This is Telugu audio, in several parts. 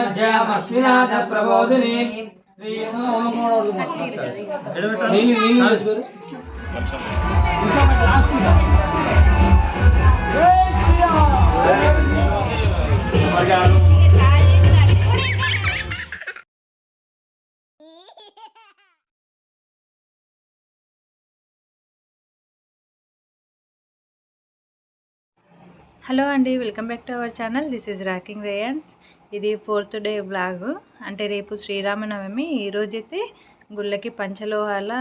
అశ్వినాథ ప్రబోధిని హలో అండి, welcome back to our channel. This is rocking రేయన్స్. ఇది 4th డే వ్లాగ్. అంటే రేపు శ్రీరామనవమి. ఈరోజైతే గుళ్ళకి పంచలోహాల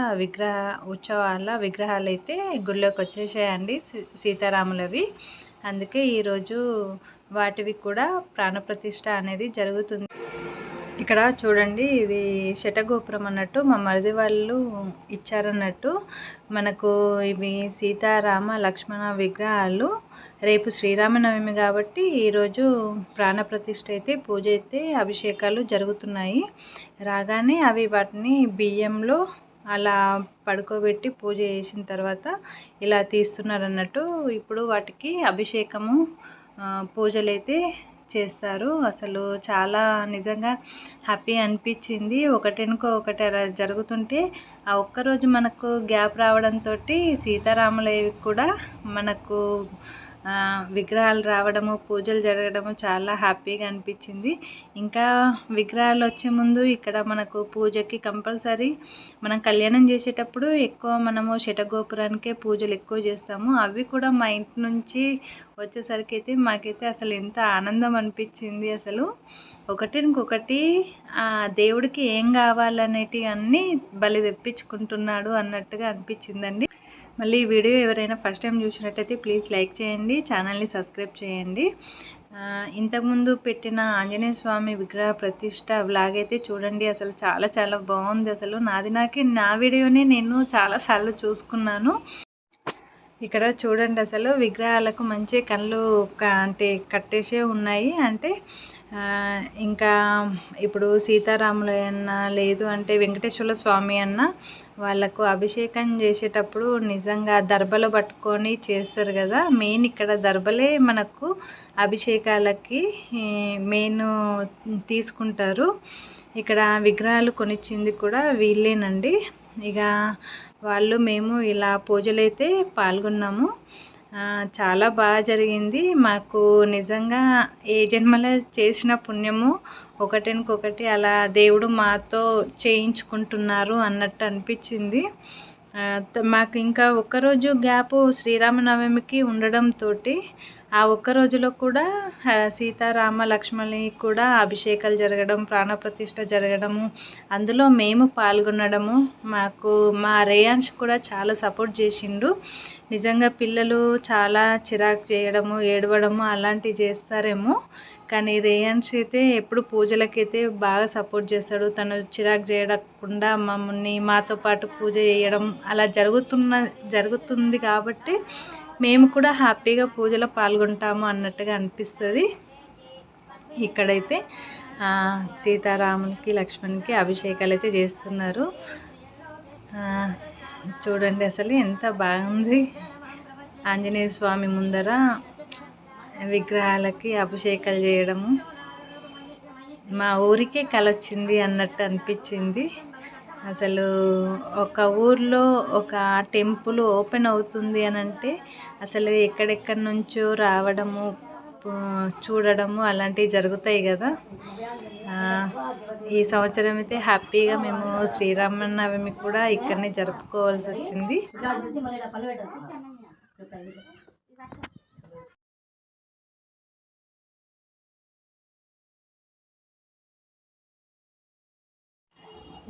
ఉత్సవాల విగ్రహాలు అయితే గుళ్ళోకి వచ్చేసాయండి, సీతారాములవి. అందుకే ఈరోజు వాటివి కూడా ప్రాణప్రతిష్ఠ అనేది జరుగుతుంది. ఇక్కడ చూడండి, ఇది శటగోపురం అన్నట్టు మా మరిది వాళ్ళు ఇచ్చారన్నట్టు. మనకు ఇవి సీతారామ లక్ష్మణ విగ్రహాలు. రేపు శ్రీరామనవమి కాబట్టి ఈరోజు ప్రాణప్రతిష్ఠ అయితే, పూజ అయితే, అభిషేకాలు జరుగుతున్నాయి. రాగానే వాటిని బియ్యంలో అలా పడుకోబెట్టి పూజ చేసిన తర్వాత ఇలా తీస్తున్నారు అన్నట్టు. ఇప్పుడు వాటికి అభిషేకము పూజలు అయితే చేస్తారు. అసలు చాలా నిజంగా హ్యాపీ అనిపించింది. ఒకటెనుకో ఒకటి అలా జరుగుతుంటే ఆ ఒక్కరోజు మనకు గ్యాప్ రావడంతో సీతారాములవి కూడా మనకు విగ్రహాలు రావడము, పూజలు జరగడము చాలా హ్యాపీగా అనిపించింది. ఇంకా విగ్రహాలు వచ్చే ముందు ఇక్కడ మనకు పూజకి కంపల్సరీ మనం కళ్యాణం చేసేటప్పుడు ఎక్కువ మనము శటగోపురానికే పూజలు ఎక్కువ చేస్తాము. అవి కూడా మా ఇంటి నుంచి వచ్చేసరికి అయితే మాకైతే అసలు ఎంత ఆనందం అనిపించింది. అసలు ఒకటికొకటి దేవుడికి ఏం కావాలనేటివి అన్నీ బలి తెప్పించుకుంటున్నాడు అన్నట్టుగా అనిపించిందండి. మళ్ళీ ఈ వీడియో ఎవరైనా ఫస్ట్ టైం చూసినట్టయితే ప్లీజ్ లైక్ చేయండి, ఛానల్ని సబ్స్క్రైబ్ చేయండి. ఇంతకుముందు పెట్టిన ఆంజనేయ స్వామి విగ్రహ ప్రతిష్ట వ్లాగ్ అయితే చూడండి. అసలు చాలా చాలా బాగుంది. అసలు నా వీడియోని నేను చాలాసార్లు చూసుకున్నాను. ఇక్కడ చూడండి, అసలు విగ్రహాలకు మంచి కళ్ళు అంటే కట్టేసే ఉన్నాయి. అంటే ఇంకా ఇప్పుడు సీతారాములు అన్నా, లేదు అంటే వెంకటేశ్వర స్వామి అన్న వాళ్ళకు అభిషేకం చేసేటప్పుడు నిజంగా దర్బలు పట్టుకొని చేస్తారు కదా. మెయిన్ ఇక్కడ దర్బలే మనకు అభిషేకాలకి మెయిన్ తీసుకుంటారు. ఇక్కడ విగ్రహాలు కొనిచ్చింది కూడా వీళ్ళేనండి. ఇక మేము ఇలా పూజలైతే పాల్గొన్నాము. చాలా బాగా జరిగింది. మాకు నిజంగా ఏ జన్మలో చేసిన పుణ్యము ఒకటికొకటి అలా దేవుడు మాతో చేయించుకుంటున్నారు అన్నట్టు అనిపించింది. మాకు ఇంకా ఒక్కరోజు గ్యాప్ శ్రీరామనవమికి ఉండడంతో ఆ ఒక్క రోజులో కూడా సీతారామ లక్ష్మణి కూడా అభిషేకాలు జరగడం, ప్రాణప్రతిష్ఠ జరగడము, అందులో మేము పాల్గొనడము, మాకు మా రేయాన్స్ కూడా చాలా సపోర్ట్ చేసిండు. నిజంగా పిల్లలు చాలా చిరాకు చేయడము, ఏడవడము అలాంటివి చేస్తారేమో, కానీ రేయాన్స్ అయితే ఎప్పుడు పూజలకైతే బాగా సపోర్ట్ చేస్తాడు. తను చిరాకు చేయకుండా మమ్మల్ని మాతో పాటు పూజ చేయడం అలా జరుగుతుంది కాబట్టి మేము కూడా హ్యాపీగా పూజలో పాల్గొంటాము అన్నట్టుగా అనిపిస్తుంది. ఇక్కడైతే సీతారామునికి లక్ష్మణ్కి అభిషేకాలు అయితే చేస్తున్నారు. చూడండి అసలు ఎంత బాగుంది. ఆంజనేయ స్వామి ముందర విగ్రహాలకి అభిషేకాలు చేయడము మా ఊరికే కలొచ్చింది అన్నట్టు అనిపించింది. అసలు ఒక ఊర్లో ఒక టెంపుల్ ఓపెన్ అవుతుంది అని అంటే అసలు ఎక్కడెక్కడి నుంచో రావడము, చూడడము అలాంటివి జరుగుతాయి కదా. ఈ సంవత్సరం అయితే హ్యాపీగా మేము శ్రీరామనవమి కూడా ఇక్కడనే జరుపుకోవాల్సి వచ్చింది.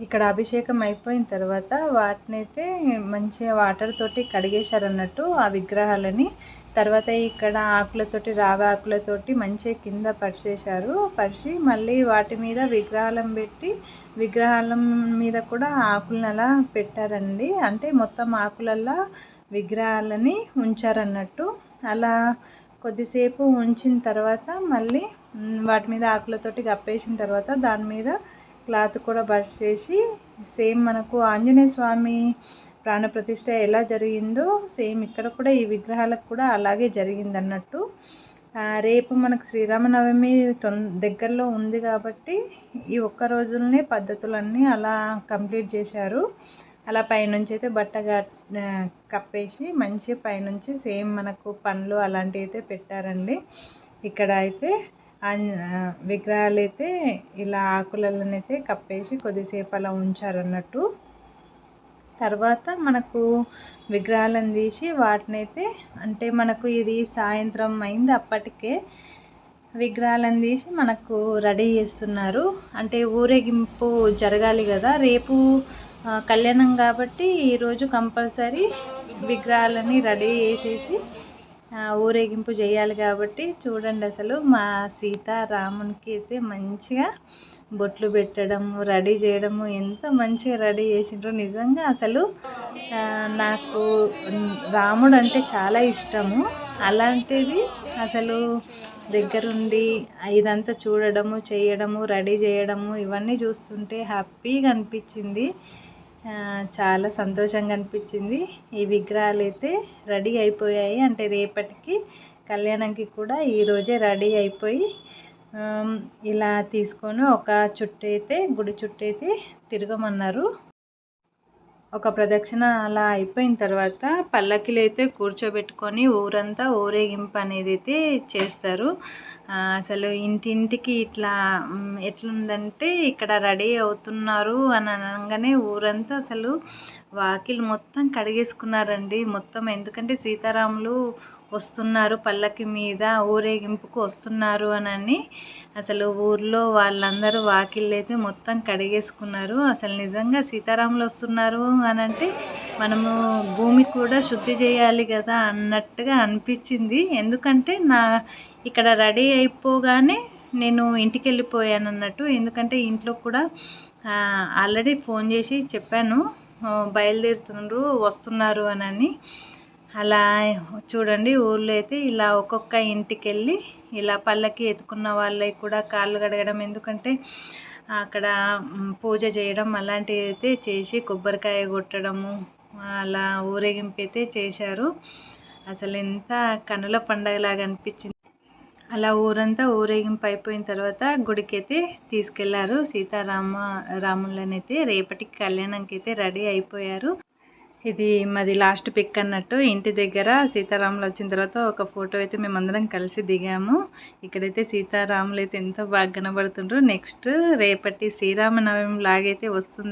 ఇక్కడ అభిషేకం అయిపోయిన తర్వాత వాటినైతే మంచిగా వాటర్ తోటి కడిగేశారన్నట్టు ఆ విగ్రహాలని. తర్వాత ఇక్కడ ఆకులతోటి, రావి ఆకులతోటి మంచిగా కింద పరిచి మళ్ళీ వాటి మీద విగ్రహాలను పెట్టి, విగ్రహాల మీద కూడా ఆకులను అలా పెట్టారండి. అంటే మొత్తం ఆకులల్లో విగ్రహాలని ఉంచారన్నట్టు. అలా కొద్దిసేపు ఉంచిన తర్వాత మళ్ళీ వాటి మీద ఆకులతోటి కప్పేసిన తర్వాత దాని మీద క్లాత్ కూడా బ్రష్ చేసి, సేమ్ మనకు ఆంజనేయ స్వామి ప్రాణప్రతిష్ఠ ఎలా జరిగిందో సేమ్ ఇక్కడ కూడా ఈ విగ్రహాలకు కూడా అలాగే జరిగింది అన్నట్టు. రేపు మనకు శ్రీరామనవమి దగ్గరలో ఉంది కాబట్టి ఈ ఒక్క రోజులనే పద్ధతులన్నీ అలా కంప్లీట్ చేశారు. అలా పైనుంచి అయితే కప్పేసి మంచి పైనుంచి సేమ్ మనకు పండ్లు అలాంటివి అయితే పెట్టారండి. ఇక్కడ అయితే విగ్రహాలు అయితే ఇలా ఆకులలోనైతే కప్పేసి కొద్దిసేపు అలా ఉంచారన్నట్టు. తర్వాత మనకు విగ్రహాలను తీసి వాటినైతే అంటే మనకు ఇది సాయంత్రం అయింది, అప్పటికే విగ్రహాలను తీసి మనకు రెడీ చేస్తున్నారు. అంటే ఊరేగింపు జరగాలి కదా, రేపు కళ్యాణం కాబట్టి ఈరోజు కంపల్సరీ విగ్రహాలని రెడీ చేసేసి ఊరేగింపు చేయాలి కాబట్టి చూడండి, అసలు మా సీతారామునికి అయితే మంచిగా బొట్లు పెట్టడము రెడీ చేయడము ఎంత మంచిగా రెడీ చేసిండ్రో. నిజంగా అసలు నాకు రాముడు అంటే చాలా ఇష్టము. అలాంటిది అసలు దగ్గరుండి ఇదంతా చూడడము చేయడము రెడీ చేయడము ఇవన్నీ చూస్తుంటే హ్యాపీగా అనిపించింది, చాలా సంతోషంగా అనిపించింది. ఈ విగ్రహాలు అయితే రెడీ అయిపోయాయి, అంటే రేపటికి కళ్యాణంకి కూడా ఈరోజే రెడీ అయిపోయి ఇలా తీసుకొని ఒక చుట్టూ అయితే గుడి చుట్టూ అయితే తిరగమన్నారు. ఒక ప్రదక్షిణ అలా అయిపోయిన తర్వాత పల్లకిలో అయితే కూర్చోబెట్టుకొని ఊరంతా ఊరేగింపు అనేది అయితే చేస్తారు. అసలు ఇంటింటికి ఇట్లా ఎట్లుందంటే ఇక్కడ రెడీ అవుతున్నారు అని అనగానే ఊరంతా అసలు వాకిలు మొత్తం కడిగేసుకున్నారండి మొత్తం. ఎందుకంటే సీతారాములు వస్తున్నారు పల్లకి మీద ఊరేగింపుకు వస్తున్నారు అని అసలు ఊర్లో వాళ్ళందరూ వాకిళ్ళు అయితే మొత్తం కడిగేసుకున్నారు. అసలు నిజంగా సీతారాములు వస్తున్నారు అని అంటే మనము భూమి కూడా శుద్ధి చేయాలి కదా అన్నట్టుగా అనిపించింది. ఎందుకంటే ఇక్కడ రెడీ అయిపోగానే నేను ఇంటికి వెళ్ళిపోయాను అన్నట్టు. ఎందుకంటే ఇంట్లో కూడా ఆల్రెడీ ఫోన్ చేసి చెప్పాను బయలుదేరుతున్నారు వస్తున్నారు అని. అలా చూడండి ఊళ్ళో అయితే ఇలా ఒక్కొక్క ఇంటికి వెళ్ళి ఇలా పల్లకి ఎత్తుకున్న వాళ్ళకి కూడా కాళ్ళు కడగడం, ఎందుకంటే అక్కడ పూజ చేయడం అలాంటివి అయితే చేసి కొబ్బరికాయ కొట్టడము అలా ఊరేగింపు అయితే చేశారు. అసలు ఎంత కనుల పండగలాగా అనిపించింది. అలా ఊరంతా ఊరేగింపు అయిపోయిన తర్వాత గుడికి అయితే తీసుకెళ్లారు. రాములని అయితే రేపటికి కళ్యాణంకి అయితే రెడీ అయిపోయారు. ఇది మాది లాస్ట్ పిక్ అన్నట్టు. ఇంటి దగ్గర సీతారాములు వచ్చిన తర్వాత ఒక ఫోటో అయితే మేమందరం కలిసి దిగాము. ఇక్కడైతే సీతారాములు అయితే ఎంతో బాగా కనబడుతుండ్రు. నెక్స్ట్ రేపటి శ్రీరామనవమి లాగైతే వస్తుంది.